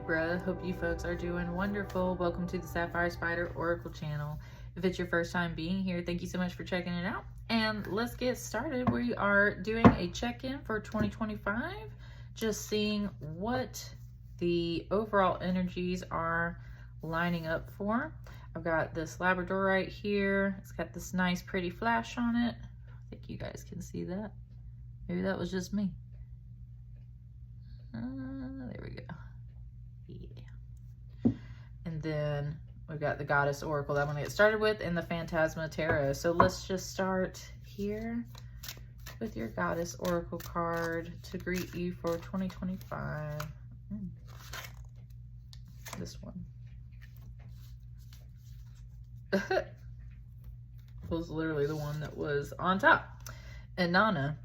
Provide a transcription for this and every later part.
Libra. Hope you folks are doing wonderful. Welcome to the Sapphire Spider Oracle channel. If it's your first time being here, thank you so much for checking it out. And let's get started. We are doing a check-in for 2025, just seeing what the overall energies are lining up for. I've got this Labradorite here. It's got this nice pretty flash on it. I think you guys can see that. Maybe that was just me. There we go. Yeah. And then we've got the Goddess Oracle that I'm going to get started with, and the Phantasma Tarot. So let's just start here with your Goddess Oracle card to greet you for 2025. This one. Was literally the one that was on top. Inanna.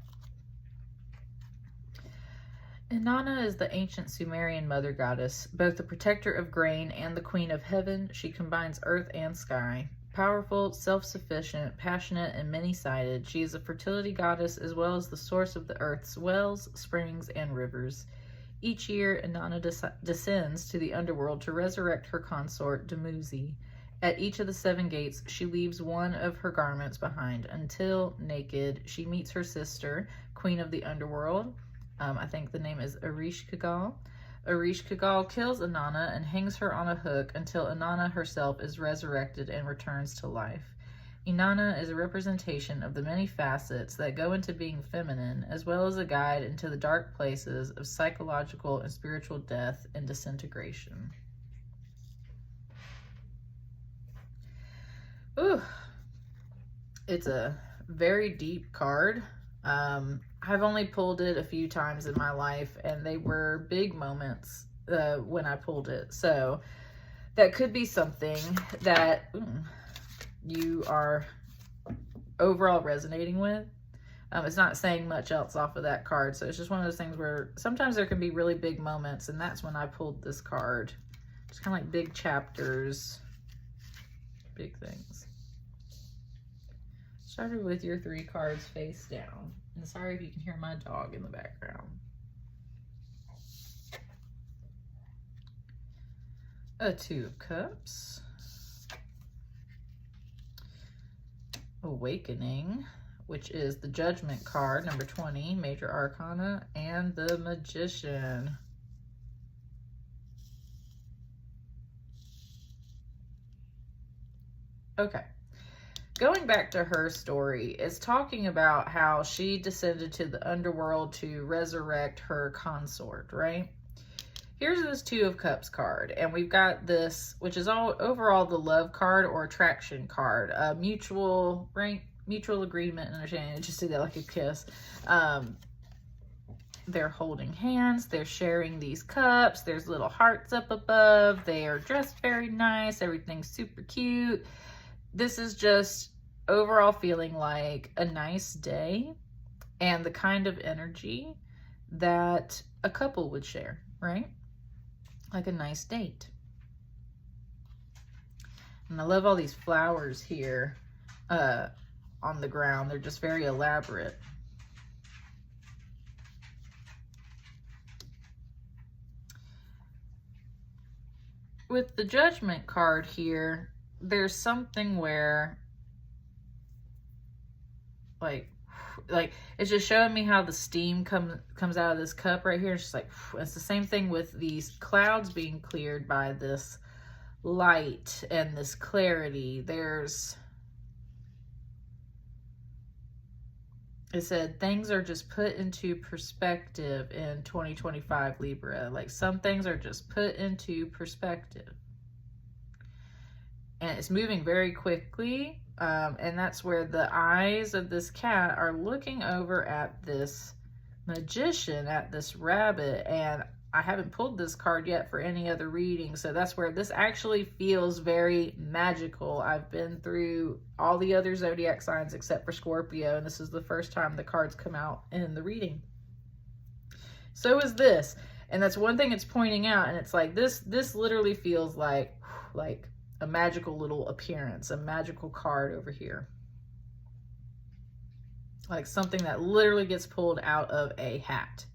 Inanna is the ancient Sumerian mother goddess, both the protector of grain and the queen of heaven. She combines earth and sky. Powerful, self-sufficient, passionate, and many-sided, she is a fertility goddess as well as the source of the earth's wells, springs, and rivers. Each year, Inanna descends to the underworld to resurrect her consort, Dumuzi. At each of the 7 gates, she leaves one of her garments behind until, naked, she meets her sister, queen of the underworld. I think the name is Ereshkigal. Ereshkigal kills Inanna and hangs her on a hook until Inanna herself is resurrected and returns to life. Inanna is a representation of the many facets that go into being feminine, as well as a guide into the dark places of psychological and spiritual death and disintegration. Ooh, it's a very deep card. I've only pulled it a few times in my life, and they were big moments when I pulled it. So that could be something that you are overall resonating with. It's not saying much else off of that card. So it's just one of those things where sometimes there can be really big moments, and that's when I pulled this card. It's kind of like big chapters, big things. Started with your 3 cards face down. And sorry if you can hear my dog in the background. A 2 of Cups. Awakening, which is the Judgment card, number 20, Major Arcana, and the Magician. Okay. Going back to her story, is talking about how she descended to the underworld to resurrect her consort, right? Here's this 2 of Cups card, and we've got this, which is all overall the love card or attraction card, mutual, right? Mutual agreement and understanding. Just do that like a kiss. They're holding hands. They're sharing these cups. There's little hearts up above. They are dressed very nice. Everything's super cute. This is just overall feeling like a nice day and the kind of energy that a couple would share, right? Like a nice date. And I love all these flowers here on the ground. They're just very elaborate. With the Judgment card here, there's something where like it's just showing me how the steam comes out of this cup right here. It's just like, it's the same thing with these clouds being cleared by this light and this clarity. It said things are just put into perspective in 2025, Libra. Like some things are just put into perspective. And it's moving very quickly. And that's where the eyes of this cat are looking over at this magician, at this rabbit. And I haven't pulled this card yet for any other reading. So that's where this actually feels very magical. I've been through all the other zodiac signs except for Scorpio. And this is the first time the cards come out in the reading. So is this. And that's one thing it's pointing out. And it's like, this literally feels like a magical little appearance, a magical card over here. Like something that literally gets pulled out of a hat.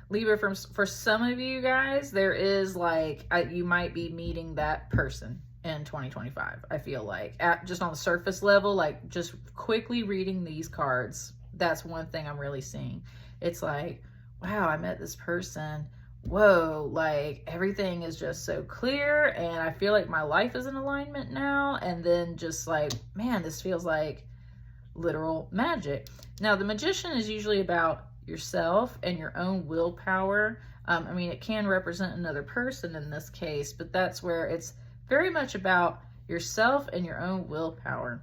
Libra, for some of you guys, there is like, you might be meeting that person in 2025. I feel like just on the surface level, like just quickly reading these cards, that's one thing I'm really seeing. It's like, wow, I met this person. Whoa, like everything is just so clear and I feel like my life is in alignment now. And then just like, man, this feels like literal magic. Now, the Magician is usually about yourself and your own willpower. I mean, it can represent another person in this case, but that's where it's very much about yourself and your own willpower.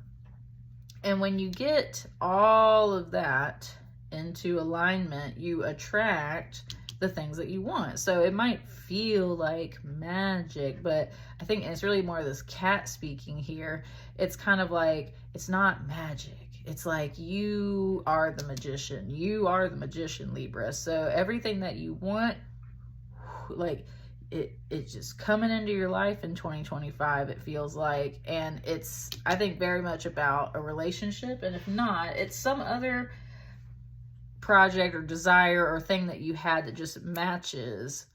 And when you get all of that into alignment, you attract the things that you want. So it might feel like magic, but I think it's really more this cat speaking here. It's kind of like, it's not magic. It's like you are the magician. You are the magician, Libra. So everything that you want, like it's just coming into your life in 2025, it feels like. And it's, I think, very much about a relationship. And if not, it's some other project or desire or thing that you had that just matches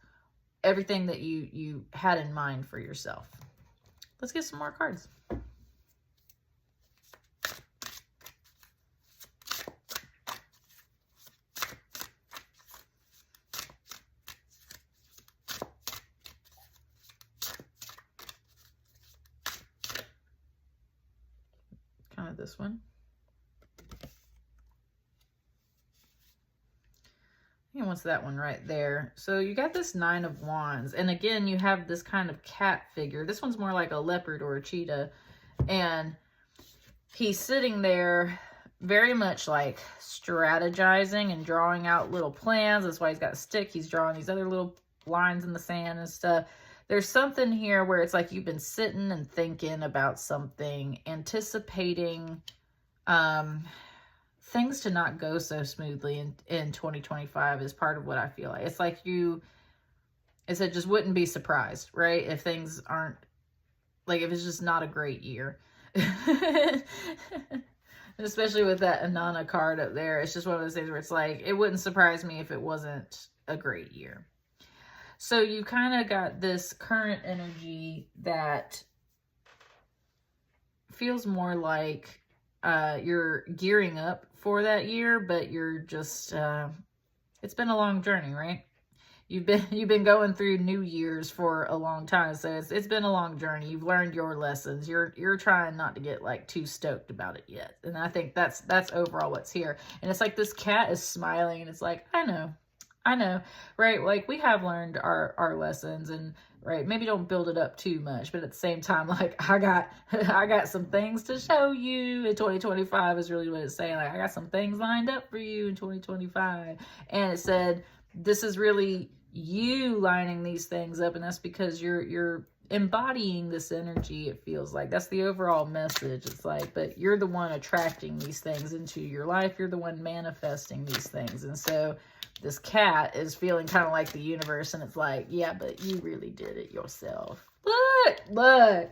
everything that you had in mind for yourself. Let's get some more cards. Kind of this one. And what's that one right there? So you got this Nine of Wands. And again, you have this kind of cat figure. This one's more like a leopard or a cheetah. And he's sitting there very much like strategizing and drawing out little plans. That's why he's got a stick. He's drawing these other little lines in the sand and stuff. There's something here where it's like you've been sitting and thinking about something, anticipating things to not go so smoothly in 2025 is part of what I feel like. It's like it just wouldn't be surprised, right? If things aren't, like if it's just not a great year. Especially with that Anana card up there. It's just one of those things where it's like, it wouldn't surprise me if it wasn't a great year. So you kind of got this current energy that feels more like you're gearing up for that year, but you're just, it's been a long journey, right? You've been going through New Year's for a long time, so it's been a long journey. You've learned your lessons. You're trying not to get like too stoked about it yet, and I think that's overall what's here. And it's like this cat is smiling, and it's like, I know, right? Like we have learned our lessons, and right, maybe don't build it up too much, but at the same time, like I got some things to show you in 2025 is really what it's saying. Like I got some things lined up for you in 2025, and it said this is really you lining these things up, and that's because you're embodying this energy. It feels like that's the overall message. It's like, but you're the one attracting these things into your life. You're the one manifesting these things, and so this cat is feeling kind of like the universe, and it's like, yeah, but you really did it yourself. Look.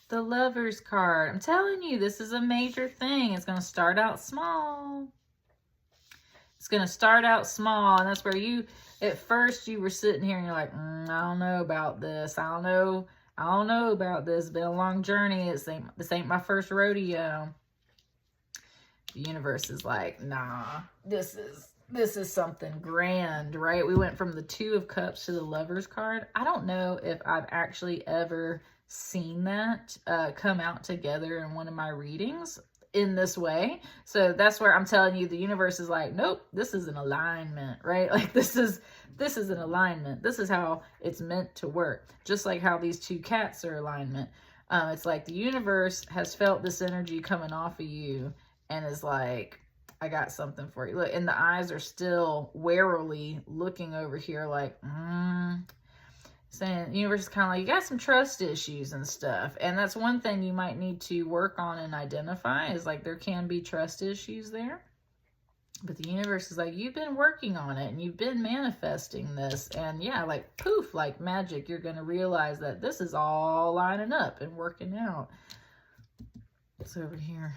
The Lover's card. I'm telling you, this is a major thing. It's going to start out small. It's going to start out small, and that's where at first you were sitting here and you're like, I don't know about this. I don't know about this. It's been a long journey. This ain't my first rodeo. The universe is like, nah, this is something grand, right? We went from the Two of Cups to the Lover's card. I don't know if I've actually ever seen that come out together in one of my readings in this way. So that's where I'm telling you, the universe is like, nope, this is an alignment, right? Like this is an alignment. This is how it's meant to work. Just like how these two cats are alignment. It's like the universe has felt this energy coming off of you and is like, I got something for you. Look, and the eyes are still warily looking over here like, saying, the universe is kind of like, you got some trust issues and stuff. And that's one thing you might need to work on and identify is like, there can be trust issues there. But the universe is like, you've been working on it and you've been manifesting this. And yeah, like poof, like magic, you're going to realize that this is all lining up and working out. It's over here.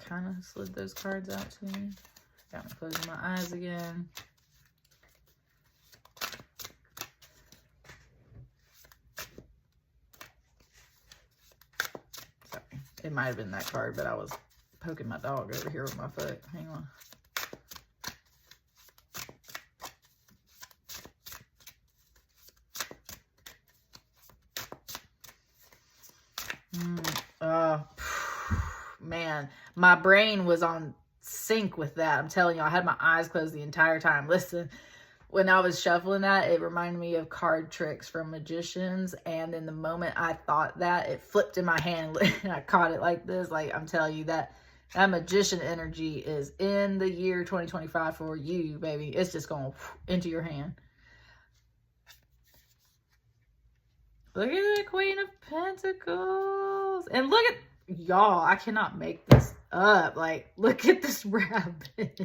kind of slid those cards out to me. Got me closing my eyes again. Sorry. It might have been that card, but I was poking my dog over here with my foot. Hang on. Man, my brain was on sync with that. I'm telling you, I had my eyes closed the entire time. Listen, when I was shuffling that, it reminded me of card tricks from magicians. And in the moment I thought that, it flipped in my hand and I caught it like this. Like, I'm telling you, that magician energy is in the year 2025 for you, baby. It's just going into your hand. Look at the Queen of Pentacles. And look at, y'all, I cannot make this up. Like, look at this rabbit.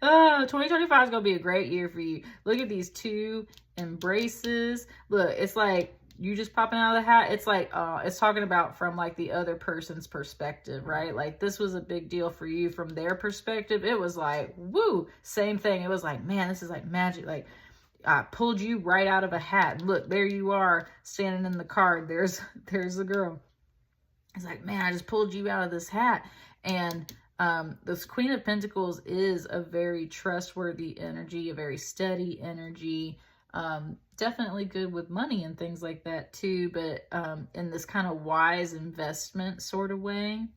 2025 is going to be a great year for you. Look at these two embraces. Look, it's like you just popping out of the hat. It's like, it's talking about from like the other person's perspective, right? Like, this was a big deal for you from their perspective. It was like, woo, same thing. It was like, man, this is like magic. Like, I pulled you right out of a hat. Look, there you are standing in the card. There's the girl. It's like, man, I just pulled you out of this hat. And this Queen of Pentacles is a very trustworthy energy, a very steady energy. Definitely good with money and things like that too, but in this kind of wise investment sort of way.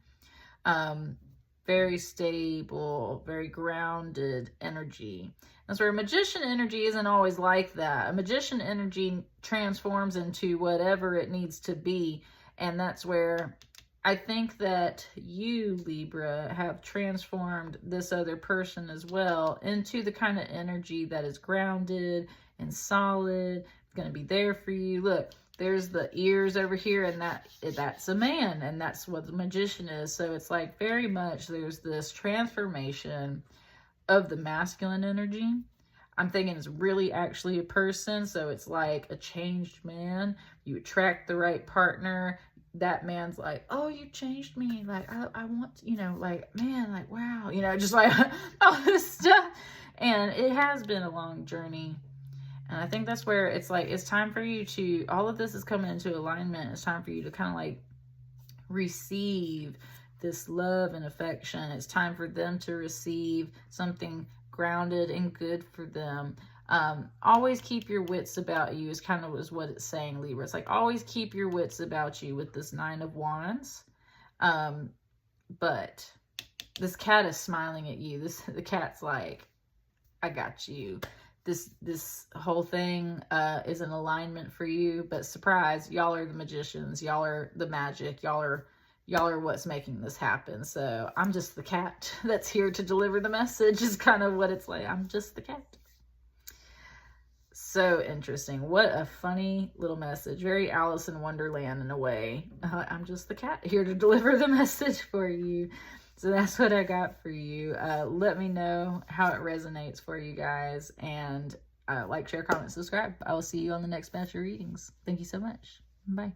Very stable, very grounded energy. That's where magician energy isn't always like that. A magician energy transforms into whatever it needs to be. And that's where I think that you, Libra, have transformed this other person as well into the kind of energy that is grounded and solid. It's going to be there for you. Look, there's the ears over here, and that's a man, and that's what the magician is. So it's like very much there's this transformation of the masculine energy. I'm thinking it's really actually a person. So it's like a changed man. You attract the right partner. That man's like, oh, you changed me. Like, I want, you know, like, man, like, wow, you know, just like all this stuff. And it has been a long journey. And I think that's where it's like, it's time for you to, all of this is coming into alignment. It's time for you to kind of like receive this love and affection. It's time for them to receive something grounded and good for them. Always keep your wits about you is kind of is what it's saying, Libra. It's like, always keep your wits about you with this 9 of Wands. But this cat is smiling at you. The cat's like, I got you. This whole thing is an alignment for you, but surprise, y'all are the magicians. Y'all are the magic. Y'all are what's making this happen. So I'm just the cat that's here to deliver the message is kind of what it's like. I'm just the cat. So interesting. What a funny little message. Very Alice in Wonderland in a way. I'm just the cat here to deliver the message for you. So that's what I got for you. Let me know how it resonates for you guys. And like, share, comment, subscribe. I will see you on the next batch of readings. Thank you so much. Bye.